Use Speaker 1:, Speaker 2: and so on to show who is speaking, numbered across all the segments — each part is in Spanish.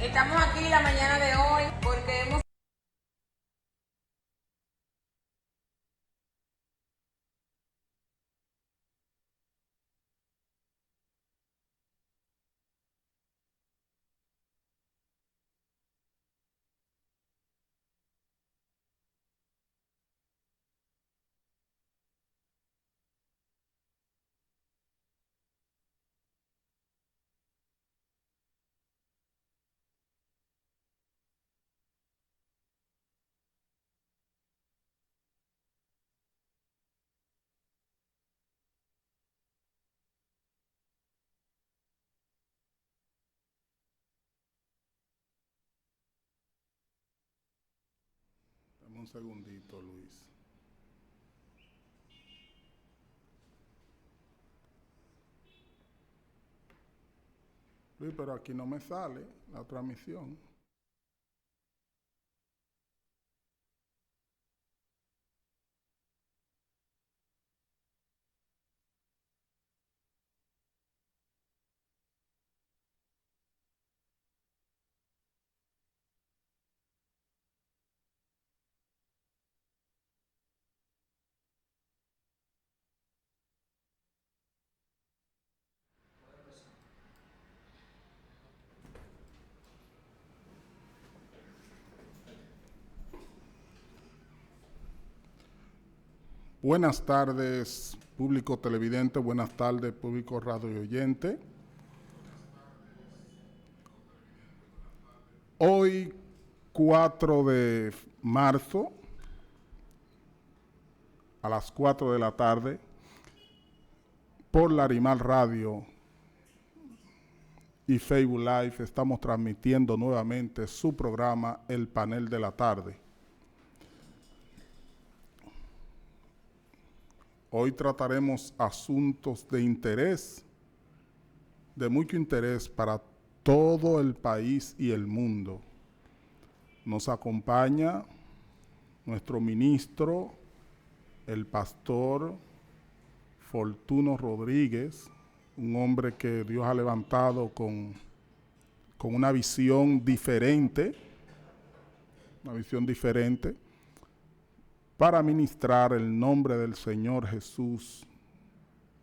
Speaker 1: Estamos aquí la mañana de hoy porque hemos...
Speaker 2: Dame un segundito, Luis. Luis, pero aquí no me sale la transmisión. Buenas tardes, público televidente. Buenas tardes, público radio oyente. Hoy, 4 de marzo, a las 4 de la tarde, por Larimar Radio y Facebook Live, estamos transmitiendo nuevamente su programa El Panel de la Tarde. Hoy trataremos asuntos de interés, de mucho interés para todo el país y el mundo. Nos acompaña nuestro ministro, el pastor Fortuno Rodríguez, un hombre que Dios ha levantado con una visión diferente, para ministrar el nombre del Señor Jesús,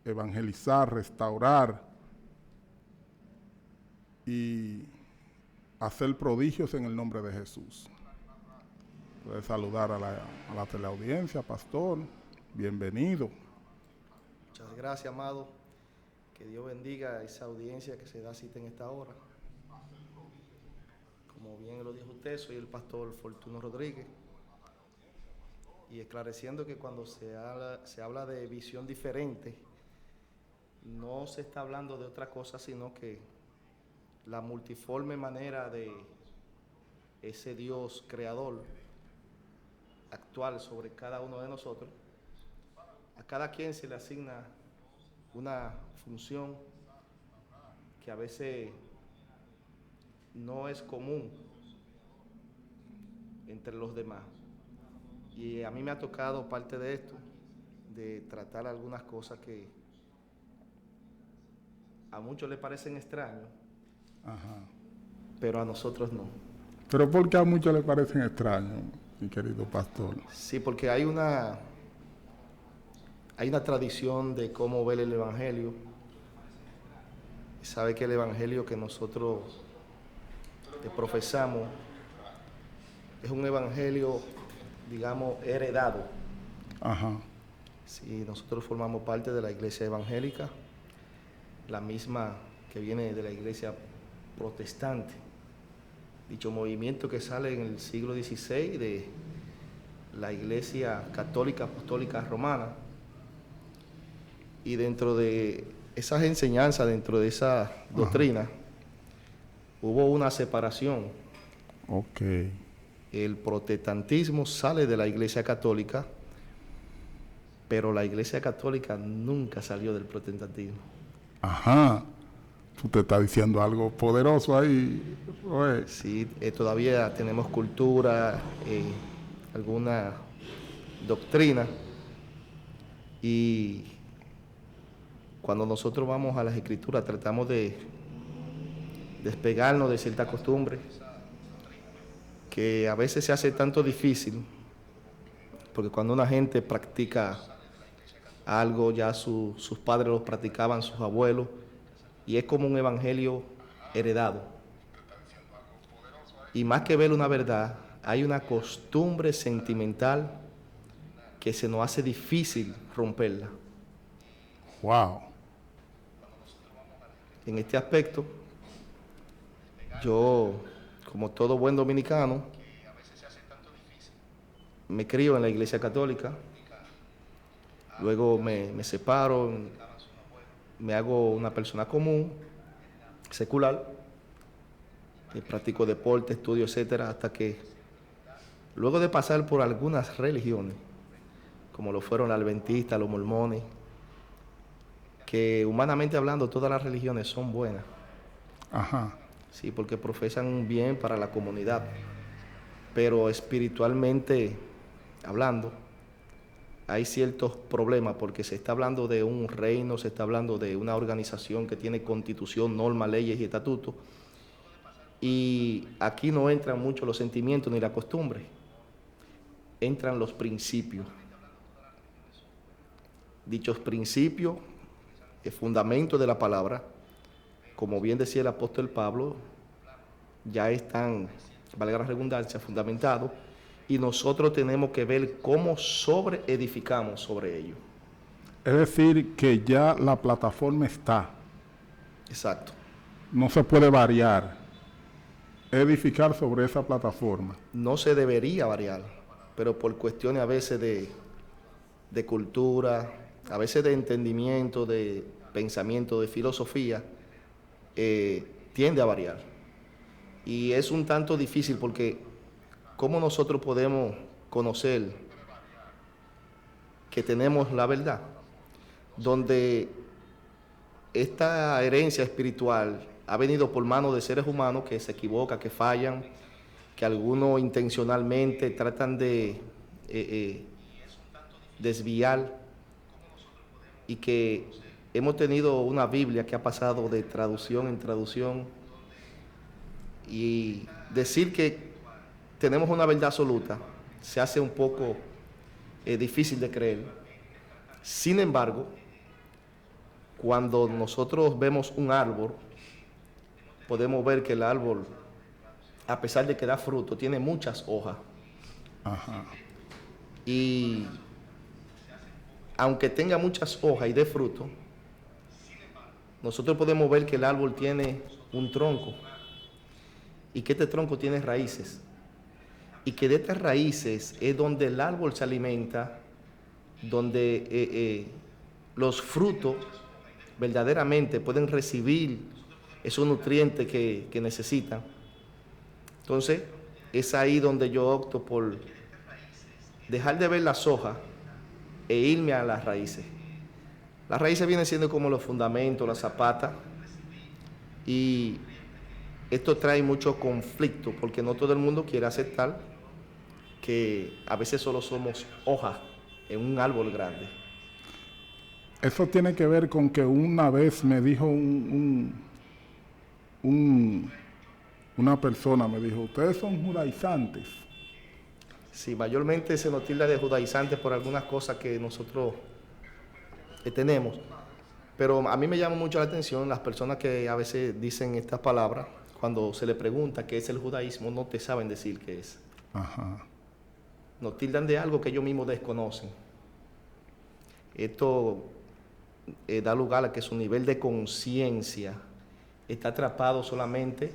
Speaker 2: evangelizar, restaurar y hacer prodigios en el nombre de Jesús. Puede saludar a la teleaudiencia, pastor. Bienvenido.
Speaker 3: Muchas gracias, amado. Que Dios bendiga a esa audiencia que se da cita en esta hora. Como bien lo dijo usted, soy el pastor Fortuno Rodríguez. Y esclareciendo que cuando se habla de visión diferente, no se está hablando de otra cosa, sino que la multiforme manera de ese Dios creador actual sobre cada uno de nosotros, a cada quien se le asigna una función que a veces no es común entre los demás. Y a mí me ha tocado parte de esto, de tratar algunas cosas que a muchos les parecen extraños, pero a nosotros no.
Speaker 2: Pero ¿por qué a muchos les parecen extraños, mi querido pastor?
Speaker 3: Sí, porque hay una tradición de cómo ver el Evangelio. Sabe que el Evangelio que nosotros profesamos es un Evangelio, digamos, heredado. Sí, nosotros formamos parte de la iglesia evangélica, la misma que viene de la iglesia protestante. Dicho movimiento que sale en el siglo XVI de la iglesia católica apostólica romana. Y dentro de esas enseñanzas, dentro de esa doctrina, hubo una separación. El protestantismo sale de la iglesia católica, pero la iglesia católica nunca salió del protestantismo.
Speaker 2: Tú te estás diciendo algo poderoso ahí.
Speaker 3: Sí, todavía tenemos cultura, alguna doctrina, y cuando nosotros vamos a las escrituras tratamos de despegarnos de cierta costumbre que a veces se hace tanto difícil, porque cuando una gente practica algo, ya sus padres lo practicaban, sus abuelos, y es como un evangelio heredado. Y más que ver una verdad, hay una costumbre sentimental que se nos hace difícil romperla.
Speaker 2: Wow.
Speaker 3: En este aspecto, yo, como todo buen dominicano, me crío en la Iglesia Católica, luego me separo, me hago una persona común, secular, practico deporte, estudio, etcétera, hasta que luego de pasar por algunas religiones, como lo fueron los adventistas, los mormones, que humanamente hablando todas las religiones son buenas.
Speaker 2: Ajá.
Speaker 3: Sí, porque profesan un bien para la comunidad, pero espiritualmente hablando, hay ciertos problemas porque se está hablando de un reino, se está hablando de una organización que tiene constitución, normas, leyes y estatutos, y aquí no entran mucho los sentimientos ni la costumbre, entran los principios. Dichos principios, el fundamento de la palabra, como bien decía el apóstol Pablo, ya están, valga la redundancia, fundamentados, y nosotros tenemos que ver cómo edificamos sobre ello.
Speaker 2: Es decir, que ya la plataforma está.
Speaker 3: Exacto.
Speaker 2: No se puede variar. Edificar sobre esa plataforma.
Speaker 3: No se debería variar, pero por cuestiones a veces de cultura, a veces de entendimiento, de pensamiento, de filosofía, tiende a variar. Y es un tanto difícil porque ¿cómo nosotros podemos conocer que tenemos la verdad? Donde esta herencia espiritual ha venido por manos de seres humanos que se equivocan, que fallan, que algunos intencionalmente tratan de desviar, y que hemos tenido una Biblia que ha pasado de traducción en traducción, y decir que tenemos una verdad absoluta se hace un poco difícil de creer. Sin embargo, cuando nosotros vemos un árbol, podemos ver que el árbol, a pesar de que da fruto, tiene muchas hojas.
Speaker 2: Ajá.
Speaker 3: Y aunque tenga muchas hojas y dé fruto, nosotros podemos ver que el árbol tiene un tronco y que este tronco tiene raíces, y que de estas raíces es donde el árbol se alimenta, donde los frutos verdaderamente pueden recibir esos nutrientes que necesitan. Entonces, es ahí donde yo opto por dejar de ver las hojas e irme a las raíces. Las raíces vienen siendo como los fundamentos, las zapatas, y esto trae mucho conflicto porque no todo el mundo quiere aceptar que a veces solo somos hojas en un árbol grande.
Speaker 2: Eso tiene que ver con que una vez me dijo una persona, me dijo, ustedes son judaizantes.
Speaker 3: Sí, mayormente se nos tilda de judaizantes por algunas cosas que nosotros tenemos, pero a mí me llama mucho la atención las personas que a veces dicen estas palabras, cuando se les pregunta qué es el judaísmo, no te saben decir qué es.
Speaker 2: Ajá.
Speaker 3: Nos tildan de algo que ellos mismos desconocen. Esto da lugar a que su nivel de conciencia está atrapado solamente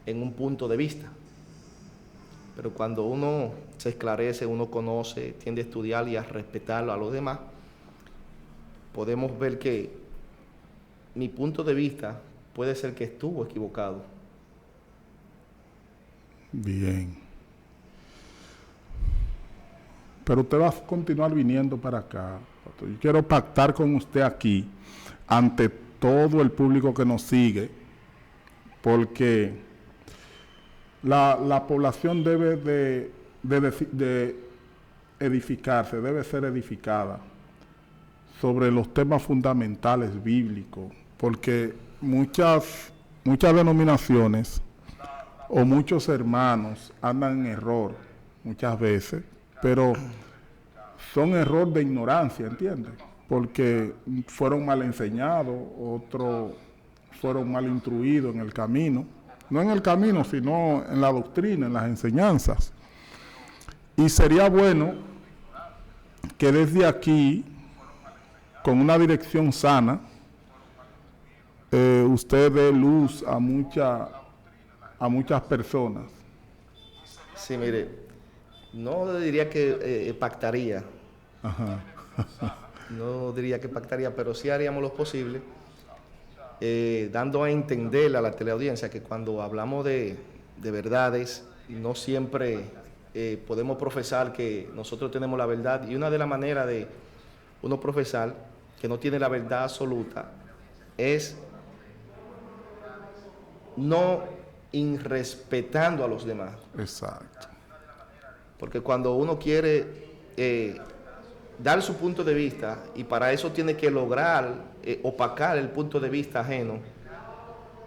Speaker 3: en un punto de vista. Pero cuando uno se esclarece, uno conoce, tiende a estudiar y a respetarlo a los demás, podemos ver que mi punto de vista puede ser que estuvo equivocado.
Speaker 2: Bien. Pero usted va a continuar viniendo para acá. Yo quiero pactar con usted aquí, ante todo el público que nos sigue, porque la población debe de edificarse, debe ser edificada sobre los temas fundamentales bíblicos, porque muchas muchas denominaciones o muchos hermanos andan en error muchas veces, pero son error de ignorancia, ¿entiendes? Porque fueron mal enseñados, otros fueron mal instruidos en el camino, no en el camino, sino en la doctrina, en las enseñanzas. Y sería bueno que desde aquí, con una dirección sana, usted dé luz a muchas personas.
Speaker 3: Sí, mire, no diría que pactaría.
Speaker 2: Ajá.
Speaker 3: No diría que pactaría, pero sí haríamos lo posible, dando a entender a la teleaudiencia que cuando hablamos de verdades, no siempre podemos profesar que nosotros tenemos la verdad, y una de las maneras de uno profesar que no tiene la verdad absoluta es no irrespetando a los demás.
Speaker 2: Exacto.
Speaker 3: Porque cuando uno quiere dar su punto de vista, y para eso tiene que lograr opacar el punto de vista ajeno,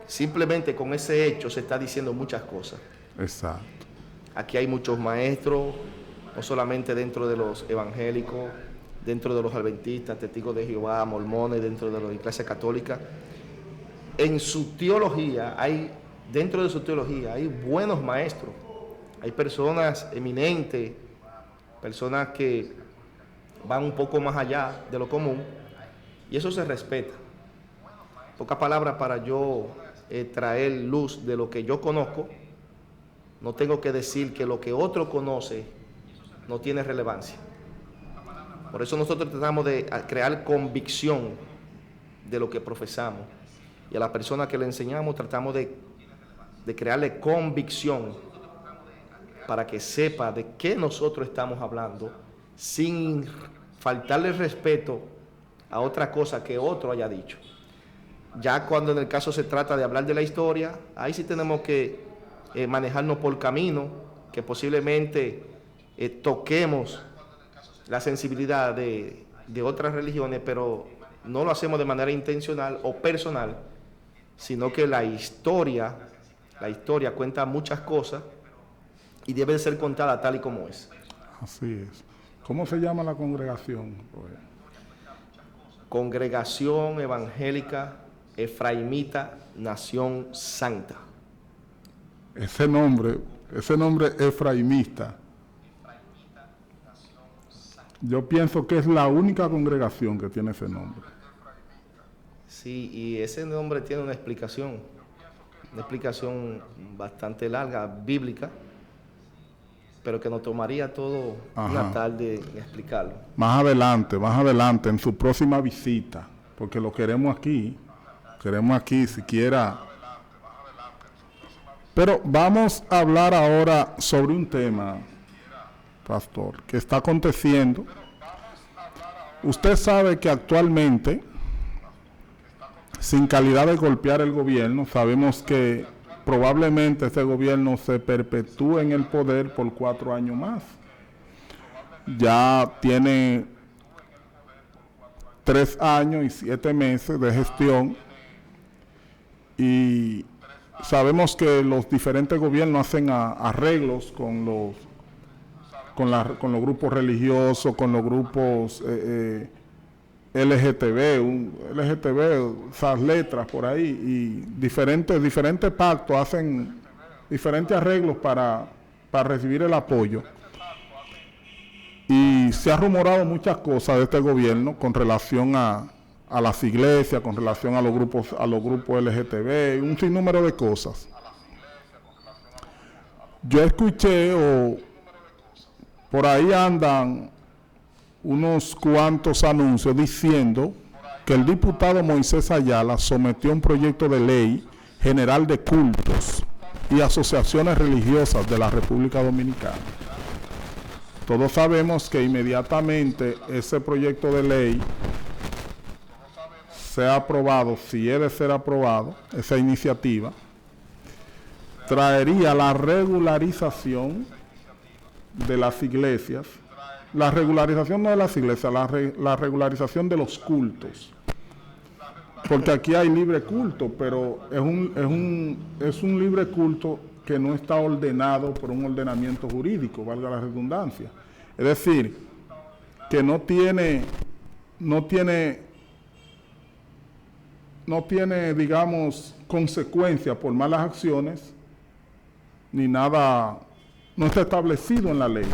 Speaker 3: simplemente con ese hecho se está diciendo muchas cosas.
Speaker 2: Exacto.
Speaker 3: Aquí hay muchos maestros, no solamente dentro de los evangélicos, dentro de los adventistas, testigos de Jehová, mormones, dentro de la Iglesia Católica. En su teología, dentro de su teología, hay buenos maestros, hay personas eminentes, personas que van un poco más allá de lo común, y eso se respeta. Pocas palabras, para yo traer luz de lo que yo conozco, no tengo que decir que lo que otro conoce no tiene relevancia. Por eso nosotros tratamos de crear convicción de lo que profesamos, y a la persona que le enseñamos tratamos de crearle convicción para que sepa de qué nosotros estamos hablando, sin faltarle respeto a otra cosa que otro haya dicho. Ya cuando en el caso se trata de hablar de la historia, ahí sí tenemos que manejarnos por camino, que posiblemente toquemos la sensibilidad de otras religiones, pero no lo hacemos de manera intencional o personal, sino que la historia cuenta muchas cosas y debe de ser contada tal y como es.
Speaker 2: Así es. ¿Cómo se llama la congregación?
Speaker 3: Congregación Evangélica Efraimita Nación Santa.
Speaker 2: Ese nombre efraimista, yo pienso que es la única congregación que tiene ese nombre.
Speaker 3: Sí, y ese nombre tiene una explicación bastante larga, bíblica, pero que nos tomaría todo una tarde explicarlo.
Speaker 2: Más adelante, en su próxima visita, porque lo queremos aquí siquiera. Pero vamos a hablar ahora sobre un tema, pastor, que está aconteciendo. Usted sabe que actualmente, sin calidad de golpear el gobierno, sabemos que probablemente ese gobierno se perpetúe en el poder por 4 años más. Ya tiene 3 años y 7 meses de gestión, y sabemos que los diferentes gobiernos hacen arreglos con los grupos religiosos, con los grupos LGTB, esas letras por ahí, y diferentes pactos, hacen diferentes arreglos para recibir el apoyo. Y se ha rumorado muchas cosas de este gobierno con relación a las iglesias, con relación a los grupos LGTB, un sinnúmero de cosas. Yo escuché, por ahí andan unos cuantos anuncios diciendo que el diputado Moisés Ayala sometió un proyecto de ley general de cultos y asociaciones religiosas de la República Dominicana. Todos sabemos que inmediatamente ese proyecto de ley sea aprobado, si es de ser aprobado, esa iniciativa traería la regularización de las iglesias, la regularización no de las iglesias, la regularización de los cultos. porque aquí hay libre culto, pero es un libre culto que no está ordenado por un ordenamiento jurídico, valga la redundancia. Es decir, que no tiene, digamos, consecuencias por malas acciones, ni nada, no está establecido en la ley,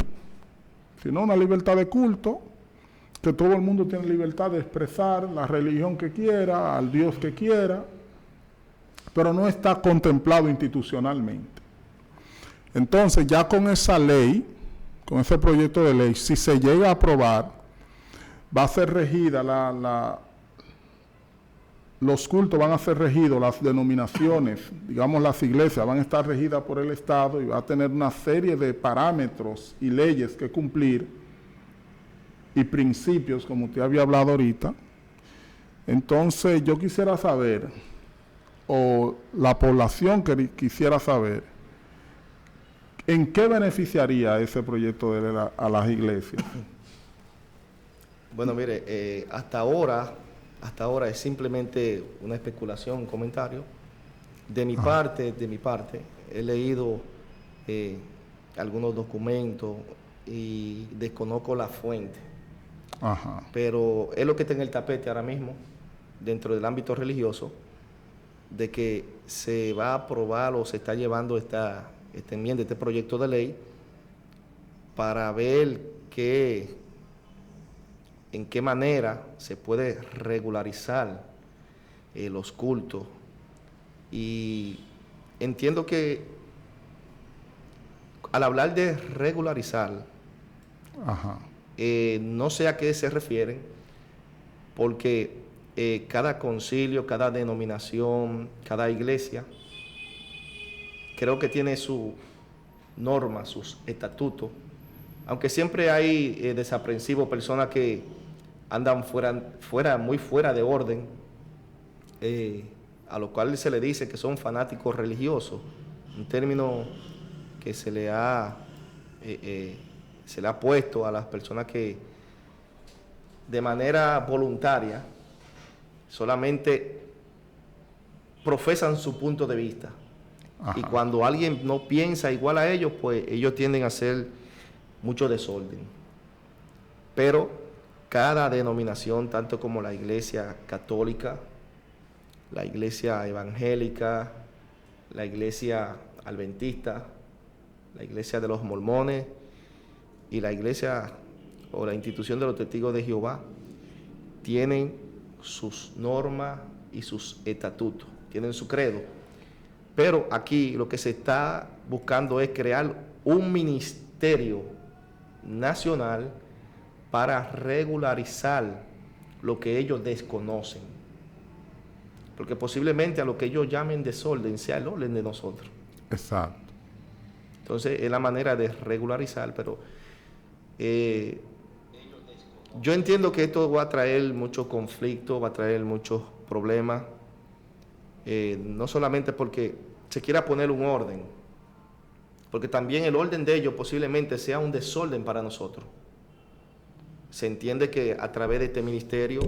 Speaker 2: sino una libertad de culto, que todo el mundo tiene libertad de expresar la religión que quiera, al Dios que quiera, pero no está contemplado institucionalmente. Entonces, ya con esa ley, con ese proyecto de ley, si se llega a aprobar, va a ser regida los cultos van a ser regidos, las denominaciones, digamos las iglesias, van a estar regidas por el Estado y va a tener una serie de parámetros y leyes que cumplir y principios, como usted había hablado ahorita. Entonces, yo quisiera saber, o la población quisiera saber, ¿en qué beneficiaría ese proyecto de ley a las iglesias?
Speaker 3: Bueno, mire, hasta ahora es simplemente una especulación, un comentario. De mi parte, he leído algunos documentos y desconozco la fuente.
Speaker 2: Ajá.
Speaker 3: Pero es lo que está en el tapete ahora mismo, dentro del ámbito religioso, de que se va a aprobar o se está llevando esta enmienda, este proyecto de ley, para ver en qué manera se puede regularizar los cultos. Y entiendo que al hablar de regularizar,
Speaker 2: Ajá.
Speaker 3: no sé a qué se refieren, porque cada concilio, cada denominación, cada iglesia, creo que tiene su norma, sus estatutos, aunque siempre hay desaprensivos, personas que andan muy fuera de orden, a lo cual se le dice que son fanáticos religiosos, un término que se le ha puesto a las personas que de manera voluntaria solamente profesan su punto de vista.
Speaker 2: Ajá.
Speaker 3: Y cuando alguien no piensa igual a ellos, pues ellos tienden a hacer mucho desorden. Pero cada denominación, tanto como la iglesia católica, la iglesia evangélica, la iglesia adventista, la iglesia de los mormones y la iglesia o la institución de los testigos de Jehová, tienen sus normas y sus estatutos, tienen su credo. Pero aquí lo que se está buscando es crear un ministerio nacional para regularizar lo que ellos desconocen. Porque posiblemente a lo que ellos llamen desorden sea el orden de nosotros.
Speaker 2: Exacto.
Speaker 3: Entonces es la manera de regularizar, pero yo entiendo que esto va a traer mucho conflicto, va a traer muchos problemas, no solamente porque se quiera poner un orden, porque también el orden de ellos posiblemente sea un desorden para nosotros. Se entiende que a través de este ministerio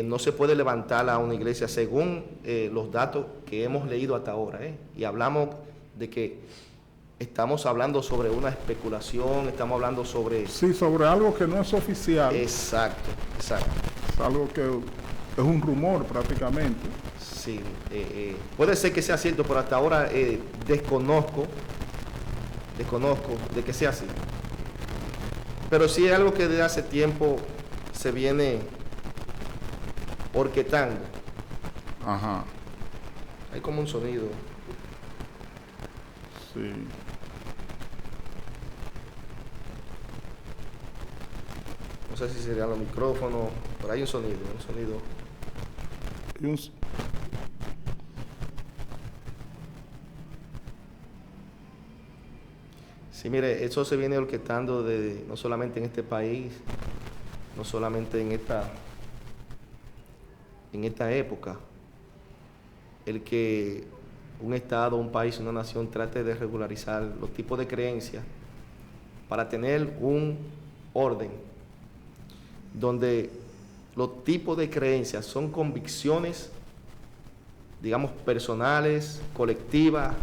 Speaker 3: no se puede levantar a una iglesia según los datos que hemos leído hasta ahora, y hablamos de que estamos hablando sobre una especulación, estamos hablando sobre...
Speaker 2: Sí, sobre algo que no es oficial.
Speaker 3: Exacto.
Speaker 2: Es algo que es un rumor prácticamente.
Speaker 3: Sí, puede ser que sea cierto, pero hasta ahora desconozco de que sea así. Pero sí es algo que desde hace tiempo se viene orquestando.
Speaker 2: Ajá.
Speaker 3: Hay como un sonido.
Speaker 2: Sí.
Speaker 3: No sé si serían los micrófonos, pero hay un sonido.
Speaker 2: Y
Speaker 3: Sí, mire, eso se viene orquestando no solamente en este país, no solamente en esta época, el que un estado, un país, una nación trate de regularizar los tipos de creencias para tener un orden donde los tipos de creencias son convicciones, digamos, personales, colectivas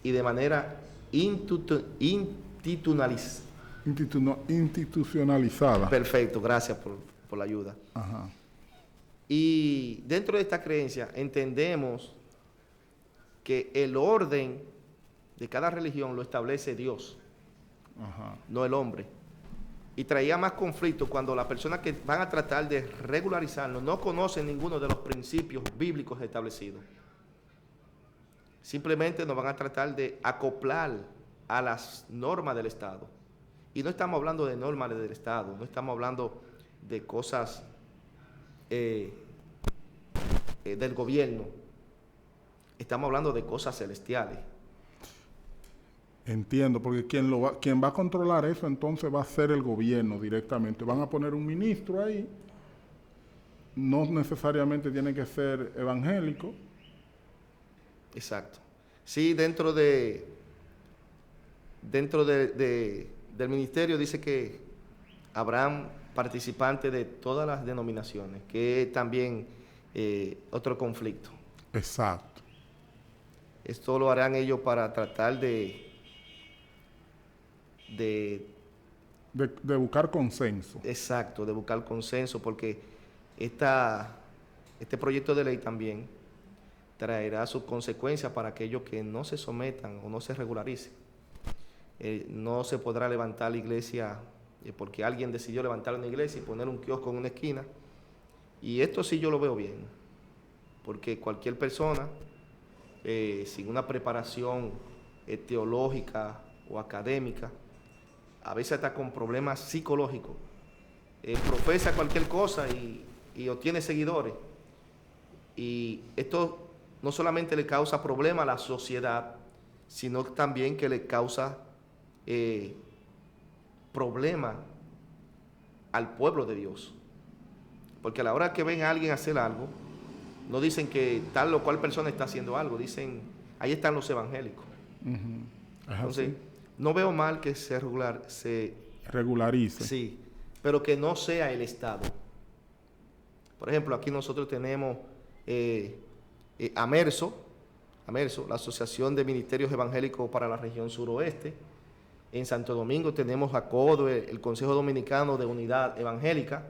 Speaker 3: y de manera
Speaker 2: institucionalizada.
Speaker 3: Perfecto, gracias por la ayuda.
Speaker 2: Ajá.
Speaker 3: Y dentro de esta creencia entendemos que el orden de cada religión lo establece Dios,
Speaker 2: Ajá.
Speaker 3: no el hombre. Y traía más conflicto cuando las personas que van a tratar de regularizarlo no conocen ninguno de los principios bíblicos establecidos. Simplemente nos van a tratar de acoplar a las normas del Estado. Y no estamos hablando de normas del Estado, no estamos hablando de cosas del gobierno. Estamos hablando de cosas celestiales.
Speaker 2: Entiendo, porque quien va a controlar eso entonces va a ser el gobierno directamente. Van a poner un ministro ahí, no necesariamente tiene que ser evangélico.
Speaker 3: Exacto. Sí, dentro del ministerio dice que habrán participantes de todas las denominaciones, que es también otro conflicto.
Speaker 2: Exacto.
Speaker 3: Esto lo harán ellos para tratar de
Speaker 2: buscar consenso.
Speaker 3: Exacto, de buscar consenso, porque este proyecto de ley también traerá sus consecuencias para aquellos que no se sometan o no se regularicen. No se podrá levantar la iglesia porque alguien decidió levantar una iglesia y poner un kiosco en una esquina. Y esto sí yo lo veo bien, porque cualquier persona sin una preparación teológica o académica, a veces hasta con problemas psicológicos, profesa cualquier cosa y obtiene seguidores. Y esto no solamente le causa problemas a la sociedad, sino también que le causa problemas al pueblo de Dios. Porque a la hora que ven a alguien hacer algo, no dicen que tal o cual persona está haciendo algo, dicen, ahí están los evangélicos.
Speaker 2: Uh-huh.
Speaker 3: Entonces, no veo mal que se
Speaker 2: regularice.
Speaker 3: Sí, pero que no sea el Estado. Por ejemplo, aquí nosotros tenemos AMERSO, la Asociación de Ministerios Evangélicos para la Región Suroeste. En Santo Domingo tenemos a CODO, el Consejo Dominicano de Unidad Evangélica,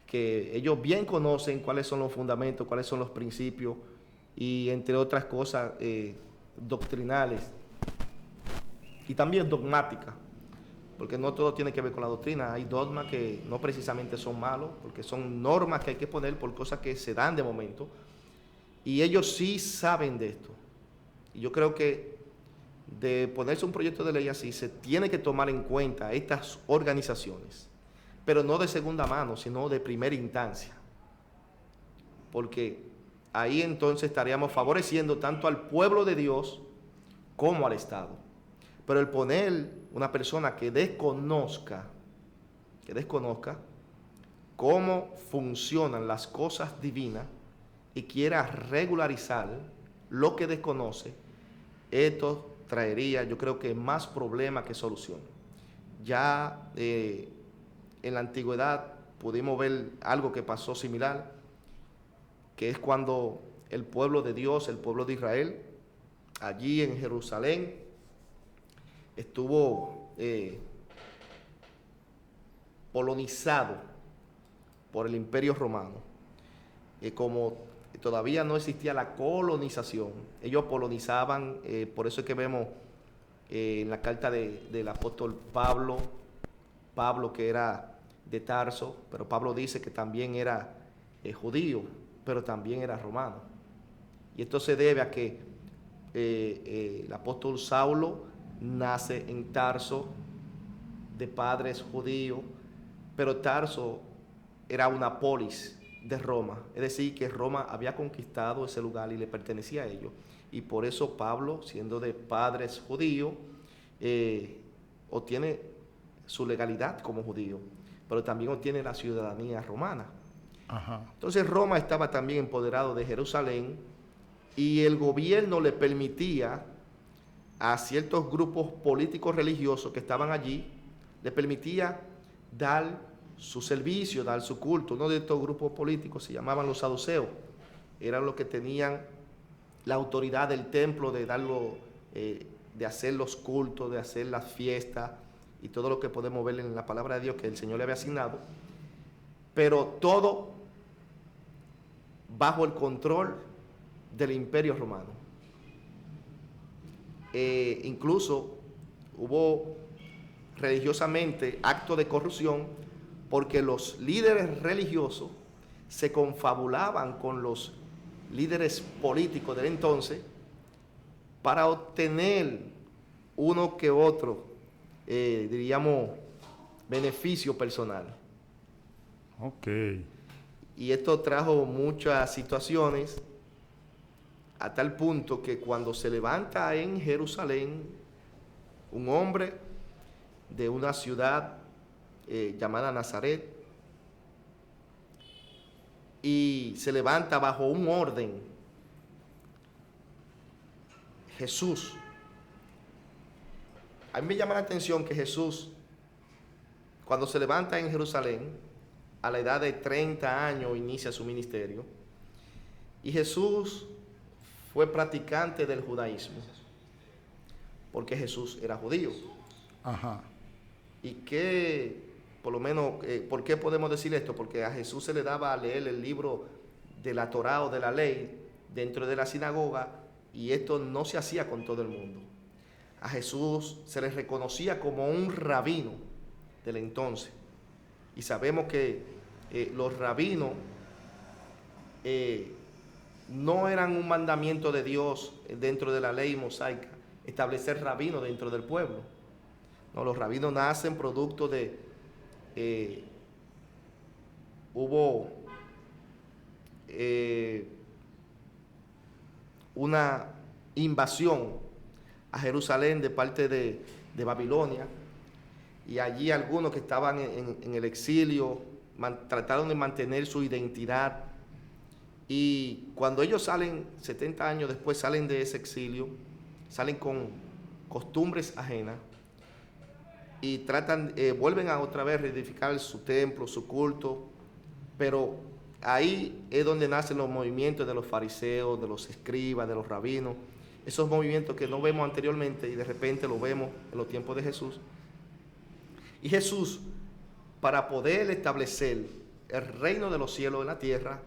Speaker 3: que ellos bien conocen cuáles son los fundamentos, cuáles son los principios y entre otras cosas doctrinales y también dogmáticas, porque no todo tiene que ver con la doctrina. Hay dogmas que no precisamente son malos, porque son normas que hay que poner por cosas que se dan de momento, y ellos sí saben de esto. Y yo creo que de ponerse un proyecto de ley así, se tiene que tomar en cuenta estas organizaciones, pero no de segunda mano, sino de primera instancia, porque ahí entonces estaríamos favoreciendo tanto al pueblo de Dios como al Estado. Pero el poner una persona que desconozca cómo funcionan las cosas divinas y quiera regularizar lo que desconoce, esto traería, yo creo que más problemas que solución. Ya en la antigüedad pudimos ver algo que pasó similar, que es cuando el pueblo de Dios, el pueblo de Israel, allí en Jerusalén, estuvo polonizado por el Imperio Romano. Como todavía no existía la colonización, ellos polonizaban, por eso es que vemos en la carta del apóstol Pablo que era de Tarso, pero Pablo dice que también era judío, pero también era romano. Y esto se debe a que el apóstol Saulo nace en Tarso, de padres judíos, pero Tarso era una polis de Roma, es decir, que Roma había conquistado ese lugar y le pertenecía a ellos. Y por eso Pablo, siendo de padres judíos, obtiene su legalidad como judío, pero también obtiene la ciudadanía romana.
Speaker 2: Ajá.
Speaker 3: Entonces Roma estaba también empoderado de Jerusalén y el gobierno le permitía a ciertos grupos políticos religiosos que estaban allí, le permitía dar su servicio, dar su culto. Uno de estos grupos políticos se llamaban los saduceos. Eran los que tenían la autoridad del templo de darlo, de hacer los cultos, de hacer las fiestas y todo lo que podemos ver en la palabra de Dios que el Señor le había asignado. Pero todo bajo el control del Imperio Romano. Incluso hubo religiosamente actos de corrupción porque los líderes religiosos se confabulaban con los líderes políticos del entonces para obtener uno que otro, diríamos, beneficio personal.
Speaker 2: Ok.
Speaker 3: Y esto trajo muchas situaciones a tal punto que cuando se levanta en Jerusalén un hombre de una ciudad llamada Nazaret y se levanta bajo un orden, Jesús. A mí me llama la atención que Jesús, cuando se levanta en Jerusalén, a la edad de 30 años inicia su ministerio, y Jesús fue practicante del judaísmo, porque Jesús era judío.
Speaker 2: Ajá.
Speaker 3: Y que, por lo menos, ¿por qué podemos decir esto? Porque a Jesús se le daba a leer el libro de la Torá o de la ley dentro de la sinagoga, y esto no se hacía con todo el mundo. A Jesús se le reconocía como un rabino del entonces. Y sabemos que los rabinos no eran un mandamiento de Dios dentro de la ley mosaica, establecer rabinos dentro del pueblo. No, los rabinos nacen producto de... hubo una invasión a Jerusalén de parte de Babilonia, y allí algunos que estaban en el exilio trataron de mantener su identidad, y cuando ellos salen, 70 años después salen de ese exilio, salen con costumbres ajenas y vuelven a otra vez reedificar su templo, su culto, pero ahí es donde nacen los movimientos de los fariseos, de los escribas, de los rabinos, esos movimientos que no vemos anteriormente y de repente lo vemos en los tiempos de Jesús. Y Jesús, para poder establecer el reino de los cielos en la tierra,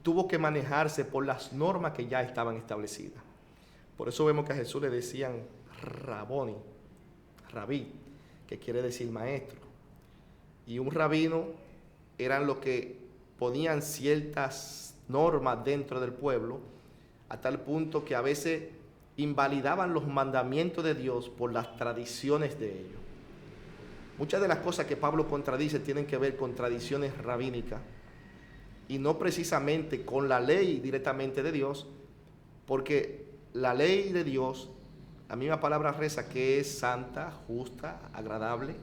Speaker 3: tuvo que manejarse por las normas que ya estaban establecidas. Por eso vemos que a Jesús le decían Raboni, rabí, que quiere decir maestro. Y un rabino eran los que ponían ciertas normas dentro del pueblo, a tal punto que a veces invalidaban los mandamientos de Dios por las tradiciones de ellos. Muchas de las cosas que Pablo contradice tienen que ver con tradiciones rabínicas y no precisamente con la ley directamente de Dios, porque la ley de Dios, la misma palabra reza que es santa, justa, agradable,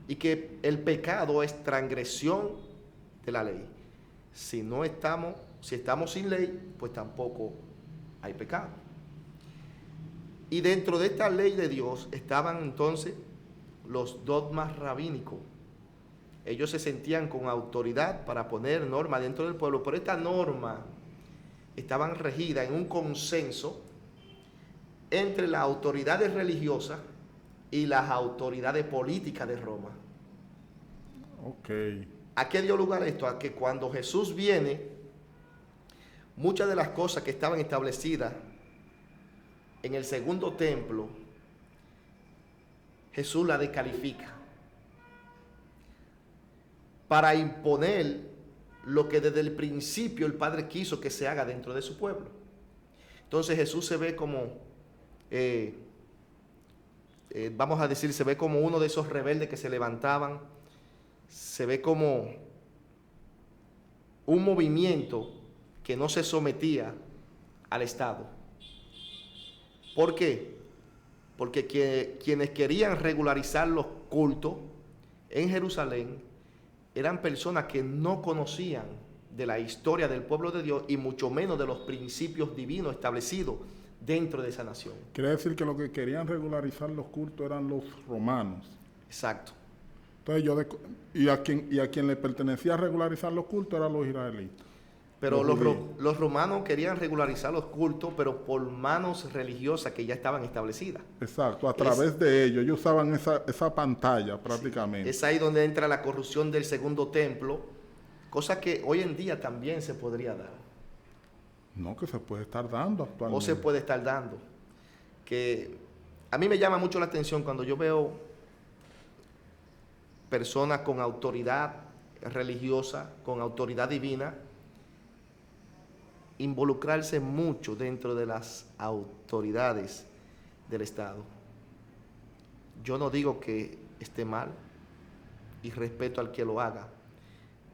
Speaker 3: y que el pecado es transgresión de la ley. Si estamos sin ley, pues tampoco hay pecado. Y dentro de esta ley de Dios estaban entonces los dogmas rabínicos. Ellos se sentían con autoridad para poner normas dentro del pueblo, pero estas normas estaban regidas en un consenso entre las autoridades religiosas y las autoridades políticas de Roma.
Speaker 2: Ok.
Speaker 3: ¿A qué dio lugar esto? A que cuando Jesús viene, muchas de las cosas que estaban establecidas en el segundo templo, Jesús la descalifica para imponer lo que desde el principio el Padre quiso que se haga dentro de su pueblo. Entonces Jesús se ve como, vamos a decir, se ve como uno de esos rebeldes que se levantaban, se ve como un movimiento que no se sometía al Estado. ¿Por qué? Porque quienes querían regularizar los cultos en Jerusalén eran personas que no conocían de la historia del pueblo de Dios y mucho menos de los principios divinos establecidos dentro de esa nación.
Speaker 2: Quiere decir que los que querían regularizar los cultos eran los romanos.
Speaker 3: Exacto.
Speaker 2: Entonces y a quien le pertenecía regularizar los cultos eran los israelitas.
Speaker 3: Pero
Speaker 2: Los judíos.
Speaker 3: los romanos querían regularizar los cultos, pero por manos religiosas que ya estaban establecidas.
Speaker 2: Exacto, a través de ellos usaban esa pantalla prácticamente.
Speaker 3: Es ahí donde entra la corrupción del segundo templo, cosa que hoy en día también se podría dar.
Speaker 2: No, que se puede estar dando actualmente.
Speaker 3: O se puede estar dando. Que a mí me llama mucho la atención cuando yo veo personas con autoridad religiosa, con autoridad divina, involucrarse mucho dentro de las autoridades del Estado. Yo no digo que esté mal y respeto al que lo haga,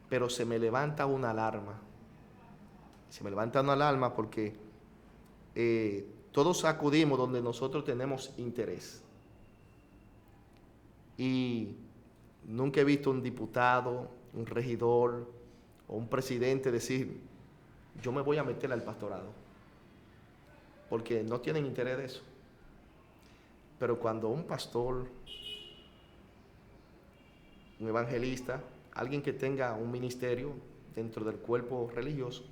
Speaker 3: pero se me levanta una alarma. Se me levanta una alarma porque todos acudimos donde nosotros tenemos interés. Y nunca he visto un diputado, un regidor o un presidente decir: yo me voy a meter al pastorado, porque no tienen interés de eso. Pero cuando un pastor, un evangelista, alguien que tenga un ministerio dentro del cuerpo religioso,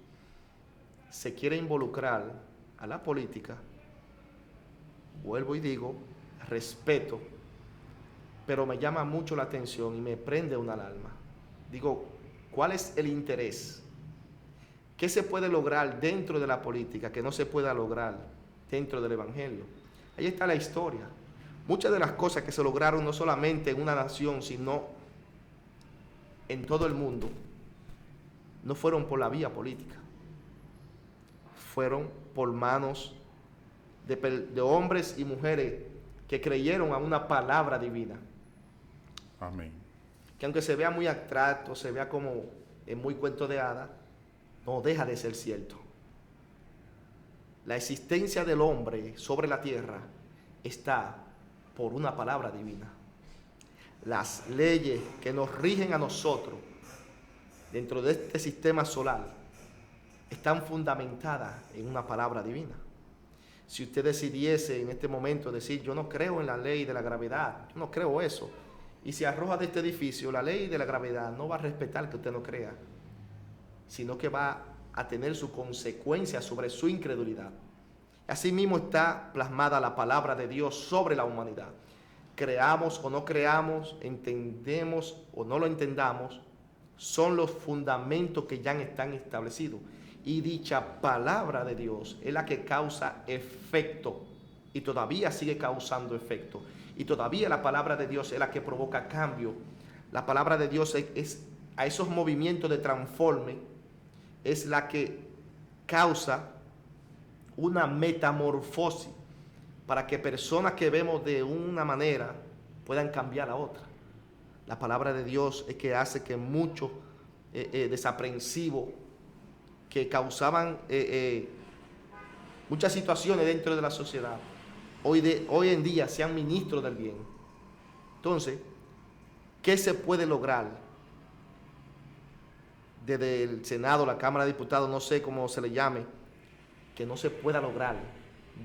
Speaker 3: se quiere involucrar a la política, vuelvo y digo, respeto, pero me llama mucho la atención y me prende una alarma. Digo, ¿cuál es el interés? ¿Qué se puede lograr dentro de la política que no se pueda lograr dentro del evangelio? Ahí está la historia. Muchas de las cosas que se lograron no solamente en una nación, sino en todo el mundo, no fueron por la vía política. Fueron por manos de hombres y mujeres que creyeron a una palabra divina.
Speaker 2: Amén.
Speaker 3: Que aunque se vea muy abstracto, se vea como muy cuento de hadas, no deja de ser cierto. La existencia del hombre sobre la tierra está por una palabra divina. Las leyes que nos rigen a nosotros dentro de este sistema solar están fundamentadas en una palabra divina. Si usted decidiese en este momento decir: yo no creo en la ley de la gravedad, yo no creo eso, y se arroja de este edificio, la ley de la gravedad no va a respetar que usted no crea, sino que va a tener su consecuencia sobre su incredulidad. Asimismo está plasmada la palabra de Dios sobre la humanidad. Creamos o no creamos, entendemos o no lo entendamos, son los fundamentos que ya están establecidos. Y dicha palabra de Dios es la que causa efecto y todavía sigue causando efecto. Y todavía la palabra de Dios es la que provoca cambio. La palabra de Dios es a esos movimientos de transforme, es la que causa una metamorfosis para que personas que vemos de una manera puedan cambiar a otra. La palabra de Dios es que hace que muchos desaprensivos que causaban muchas situaciones dentro de la sociedad, hoy en día sean ministros del bien. Entonces, ¿qué se puede lograr desde el Senado, la Cámara de Diputados, no sé cómo se le llame, que no se pueda lograr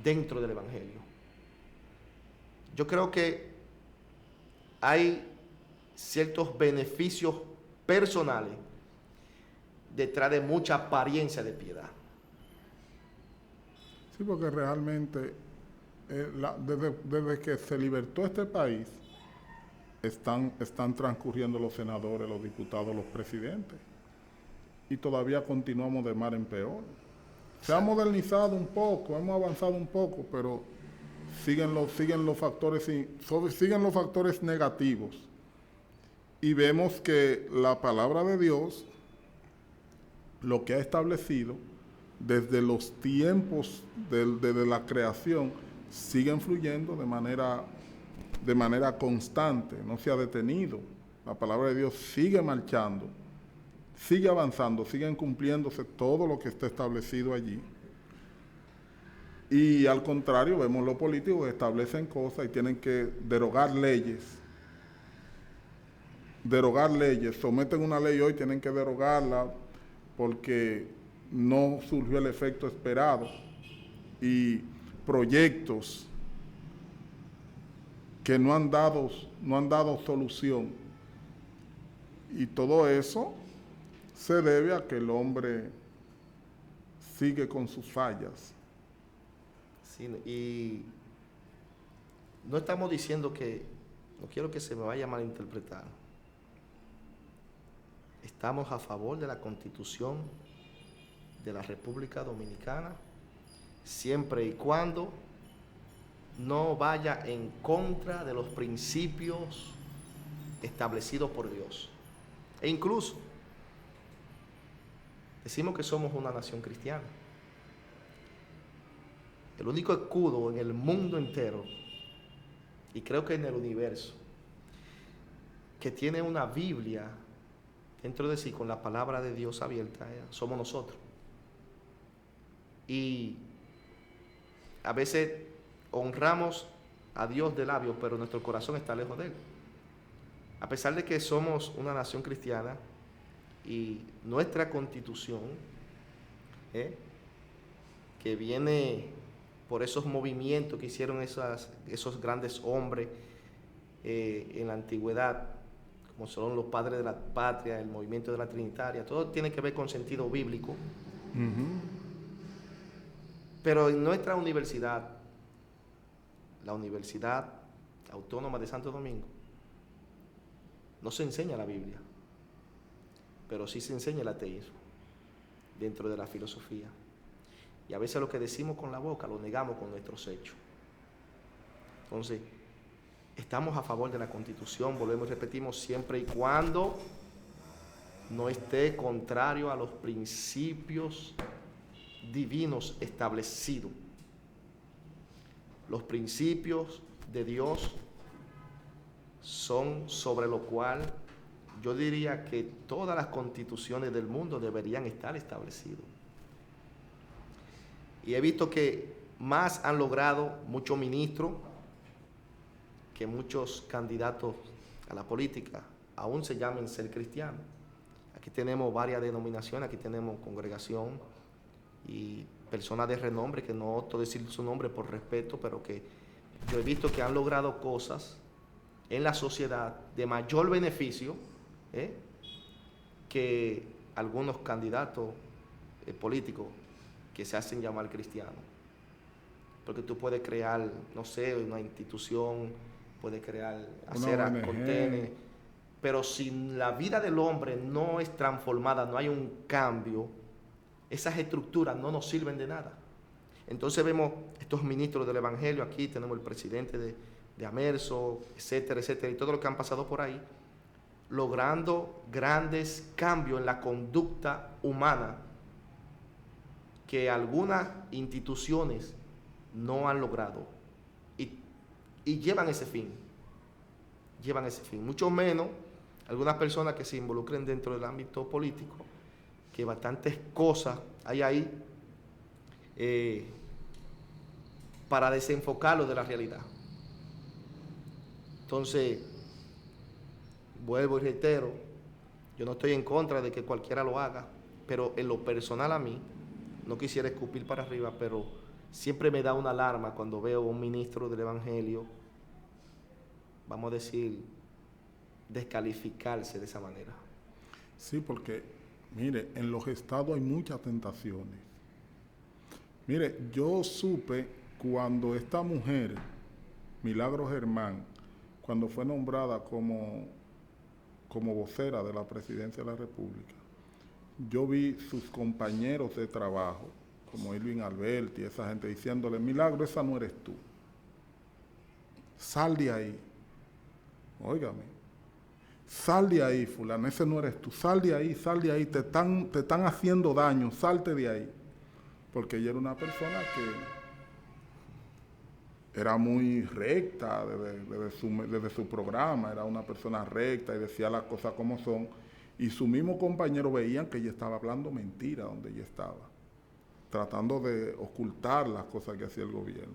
Speaker 3: dentro del evangelio? Yo creo que hay ciertos beneficios personales detrás de mucha apariencia de piedad.
Speaker 2: Sí, porque realmente desde que se libertó este país están transcurriendo los senadores, los diputados, los presidentes, y todavía continuamos de mal en peor. Se ha modernizado un poco, hemos avanzado un poco, pero siguen los factores negativos. Y vemos que la palabra de Dios, lo que ha establecido desde los tiempos desde la creación, sigue fluyendo de manera constante, no se ha detenido. La palabra de Dios sigue marchando, sigue avanzando, siguen cumpliéndose todo lo que está establecido allí. Y al contrario, vemos los políticos que establecen cosas y tienen que derogar leyes, someten una ley hoy, tienen que derogarla porque no surgió el efecto esperado, y proyectos que no han dado solución Y todo eso se debe a que el hombre sigue con sus fallas.
Speaker 3: Sí, y no estamos diciendo que, no quiero que se me vaya a malinterpretar, estamos a favor de la Constitución de la República Dominicana, siempre y cuando no vaya en contra de los principios establecidos por Dios. E incluso decimos que somos una nación cristiana. El único escudo en el mundo entero, y creo que en el universo, que tiene una Biblia dentro de sí con la palabra de Dios abierta, somos nosotros. Y a veces honramos a Dios de labios, pero nuestro corazón está lejos de Él. A pesar de que somos una nación cristiana y nuestra constitución, que viene por esos movimientos que hicieron esos grandes hombres en la antigüedad, como son los padres de la patria, el movimiento de la Trinitaria, todo tiene que ver con sentido bíblico. Pero en nuestra universidad, la Universidad Autónoma de Santo Domingo, no se enseña la Biblia, pero sí se enseña el ateísmo dentro de la filosofía. Y a veces lo que decimos con la boca lo negamos con nuestros hechos. Entonces, estamos a favor de la Constitución, volvemos y repetimos, siempre y cuando no esté contrario a los principios divinos establecidos. Los principios de Dios son sobre lo cual yo diría que todas las constituciones del mundo deberían estar establecidas. Y he visto que más han logrado muchos ministros que muchos candidatos a la política, aún se llamen ser cristianos. Aquí tenemos varias denominaciones, aquí tenemos congregación y personas de renombre, que no opto decir su nombre por respeto, pero que yo he visto que han logrado cosas en la sociedad de mayor beneficio que algunos candidatos políticos que se hacen llamar cristianos. Porque tú puedes crear, no sé, una institución, puedes crear, hacer contener, pero si la vida del hombre no es transformada, no hay un cambio, esas estructuras no nos sirven de nada. Entonces vemos estos ministros del Evangelio, aquí tenemos el presidente de Amerso, etcétera, etcétera, y todo lo que han pasado por ahí, logrando grandes cambios en la conducta humana que algunas instituciones no han logrado y llevan ese fin, mucho menos algunas personas que se involucren dentro del ámbito político, que bastantes cosas hay ahí para desenfocarlo de la realidad. Entonces, vuelvo y reitero, yo no estoy en contra de que cualquiera lo haga, pero en lo personal a mí, no quisiera escupir para arriba, pero siempre me da una alarma cuando veo a un ministro del Evangelio, vamos a decir, descalificarse de esa manera.
Speaker 2: Sí, porque, mire, en los estados hay muchas tentaciones. Mire, yo supe cuando esta mujer, Milagro Germán, cuando fue nombrada como vocera de la Presidencia de la República, yo vi sus compañeros de trabajo, como Irving Alberti y esa gente, diciéndole: Milagro, esa no eres tú. Sal de ahí. Óigame. Sal de ahí, fulano, ese no eres tú. Sal de ahí, te están haciendo daño, salte de ahí. Porque ella era una persona que era muy recta desde su programa, era una persona recta y decía las cosas como son. Y sus mismos compañeros veían que ella estaba hablando mentira donde ella estaba, tratando de ocultar las cosas que hacía el gobierno.